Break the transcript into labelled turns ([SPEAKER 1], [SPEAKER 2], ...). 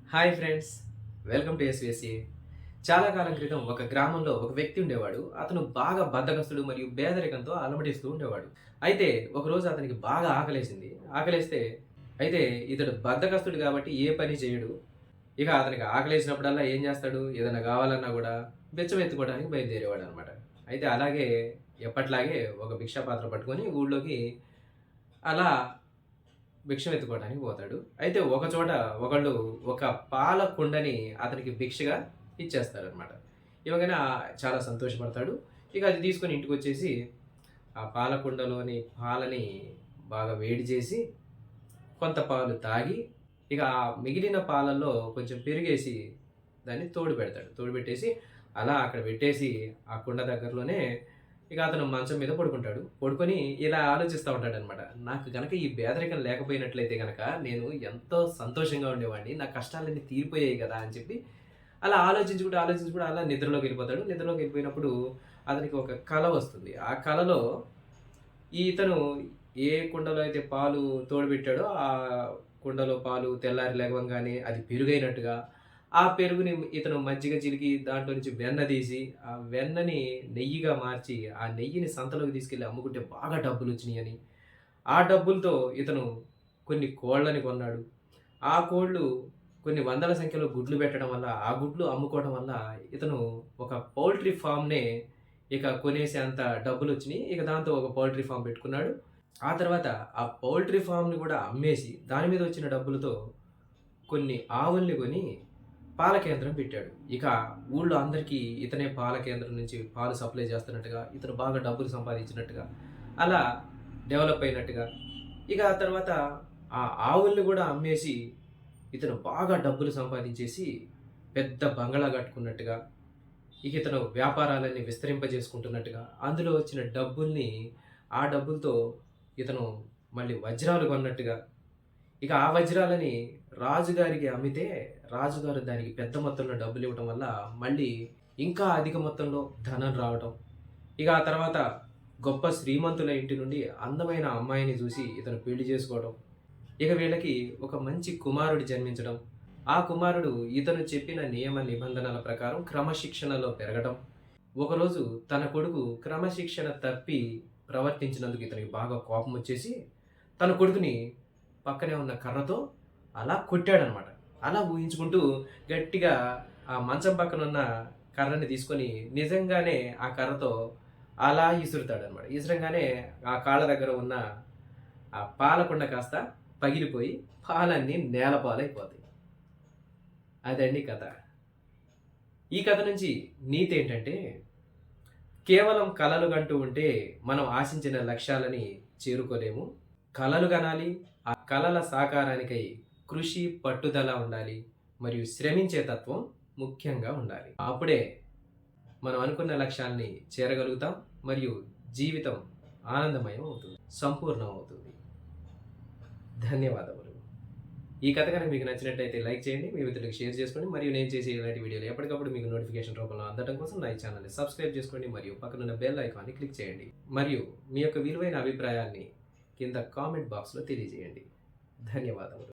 [SPEAKER 1] Hi friends, welcome to SVSC. చాలా కాలం క్రితం ఒక గ్రామంలో ఒక వ్యక్తి ఉండేవాడు. అతను బాగా బద్ధకస్తుడు మరియు పేదరికంతో అలమటిస్తూ ఉండేవాడు. అయితే ఒకరోజు అతనికి బాగా ఆకలేసింది. ఆకలేస్తే అయితే ఇతడు బద్ధకస్తుడు కాబట్టి ఏ పని చేయడు. ఇక అతనికి ఆకలేసినప్పుడల్లా ఏం చేస్తాడు? ఏదైనా కావాలన్నా కూడా బిచ్చం ఎత్తుకోవడానికి బయలుదేరేవాడనమాట. అయితే అలాగే ఎప్పట్లాగే ఒక భిక్షా పాత్ర పట్టుకొని ఊళ్ళోకి అలా భిక్షం ఎత్తుకోవడానికి పోతాడు. అయితే ఒకచోట ఒకళ్ళు ఒక పాల కుండని అతనికి భిక్షగా ఇచ్చేస్తారనమాట. ఇవ్వగానే చాలా సంతోషపడతాడు. ఇక అది తీసుకొని ఇంటికొచ్చేసి ఆ పాల కుండలోని పాలని బాగా వేడి చేసి కొంత పాలు తాగి ఇక ఆ మిగిలిన పాలల్లో కొంచెం పెరుగేసి దాన్ని తోడు పెడతాడు. తోడు పెట్టేసి అలా అక్కడ పెట్టేసి ఆ కుండ దగ్గరలోనే ఇక అతను మంచం మీద పడుకుంటాడు. పడుకొని ఇలా ఆలోచిస్తా ఉంటాడనమాట. నాకు గనక ఈ పేదరికం లేకపోయినట్లయితే గనక నేను ఎంతో సంతోషంగా ఉండేవాడిని. నా కష్టాలన్నీ తీరిపోయాయి గదా! అని చెప్పి అలా ఆలోచించుకుంటూ అలా నిద్రలోకి వెళ్ళిపోతాడు. నిద్రలోకి వెళ్ళిపోయినప్పుడు అతనికి ఒక కల వస్తుంది. ఆ కలలో ఇతను ఏ కుండలో అయితే పాలు తోడుబెట్టాడో ఆ కుండలో పాలు తెల్లారి లెగవంగానే అది పెరుగైనట్టుగా, ఆ పెరుగుని ఇతను మజ్జిగ చిలికి దాంట్లో నుంచి వెన్న తీసి, ఆ వెన్నని నెయ్యిగా మార్చి, ఆ నెయ్యిని సంతలోకి తీసుకెళ్ళి అమ్ముకుంటే బాగా డబ్బులొచ్చినియని, ఆ డబ్బులతో ఇతను కొన్ని కోళ్ళని కొన్నాడు. ఆ కోళ్ళు కొన్ని వందల సంఖ్యలో గుడ్లు పెట్టడం వల్ల, ఆ గుడ్లు అమ్ముకోవడం వల్ల ఇతను ఒక పౌల్ట్రీ ఫార్మ్‌నే ఇక కొనేసేంత డబ్బులొచ్చినియి. ఇక దాంతో ఒక పౌల్ట్రీ ఫార్మ్ పెట్టుకున్నాడు. ఆ తర్వాత ఆ పౌల్ట్రీ ఫార్మ్‌ని గూడా అమ్మేసి, దాని మీద వచ్చిన డబ్బులతో కొన్ని ఆవుల్ని కొని పాల కేంద్రం పెట్టాడు. ఇక ఊళ్ళో అందరికీ ఇతనే పాల కేంద్రం నుంచి పాలు సప్లై చేస్తున్నట్టుగా, ఇతను బాగా డబ్బులు సంపాదించినట్టుగా, అలా డెవలప్ అయినట్టుగా. ఇక ఆ తర్వాత ఆ ఆవుల్ని గూడా అమ్మేసి, ఇతను బాగా డబ్బులు సంపాదించేసి, పెద్ద బంగళా కట్టుకున్నట్టుగా, ఇక ఇతను వ్యాపారాలన్నీ విస్తరింపజేసుకుంటున్నట్టుగా, అందులో వచ్చిన డబ్బుల్ని, ఆ డబ్బులతో ఇతను మళ్ళీ వజ్రాలు కొన్నట్టుగా, ఇక ఆ వజ్రాలని రాజుగారికి అమ్మితే, రాజుగారు దానికి పెద్ద మొత్తంలో డబ్బులివ్వటం వల్ల, మళ్ళీ ఇంకా అధిక మొత్తంలో ధనం రావటం. ఇక ఆ తర్వాత గొప్ప శ్రీమంతుల ఇంటి నుండి అందమైన అమ్మాయిని చూసి ఇతను పెళ్లి చేసుకోవడం. ఇక వీళ్ళకి ఒక మంచి కుమారుడు జన్మించడం. ఆ కుమారుడు ఇతను చెప్పిన నియమ నిబంధనల ప్రకారం క్రమశిక్షణలో పెరగడం. ఒకరోజు తన కొడుకు క్రమశిక్షణ తప్పి ప్రవర్తించినందుకు ఇతనికి బాగా కోపమొచ్చేసి, తన కొడుకుని పక్కనే ఉన్న కర్రతో అలా కొట్టాడనమాట. అలా ఊహించుకుంటూ గట్టిగా ఆ మంచం పక్కనున్న కర్రని తీసుకొని నిజంగానే ఆ కర్రతో అలా ఇసురుతాడనమాట. ఇసరంగానే ఆ కాళ్ళ దగ్గర ఉన్న ఆ పాల కుండ కాస్త పగిలిపోయి పాలన్నీ నేలపాలైపోతాయి. అదండి కథ. ఈ కథ నుంచి నీతేంటంటే, కేవలం కలలు కంటూ ఉంటే మనం ఆశించిన లక్ష్యాలని చేరుకోలేము. కలలు గనాలి. ఆ కలల సాకారానికై కృషి, పట్టుదల ఉండాలి. మరియు శ్రమించే తత్వం ముఖ్యంగా ఉండాలి. అప్పుడే మనం అనుకున్న లక్ష్యాల్ని చేరగలుగుతాం. మరియు జీవితం ఆనందమయం అవుతుంది. సంపూర్ణం అవుతుంది. ధన్యవాదములు. ఈ కథ కనుక మీకు నచ్చినట్టయితే లైక్ చేయండి. మీ మిత్రులకు షేర్ చేసుకోండి. మరియు నేను చేసే ఇలాంటి వీడియోలు ఎప్పటికప్పుడు మీకు నోటిఫికేషన్ రూపంలో అందడం కోసం నా ఈ ఛానల్‌ని సబ్స్క్రైబ్ చేసుకోండి. మరియు పక్కనున్న బెల్ ఐకాన్‌ని క్లిక్ చేయండి. మరియు మీ యొక్క విలువైన అభిప్రాయాల్ని కింద కామెంట్ బాక్స్‌లో తెలియజేయండి. ధన్యవాదములు.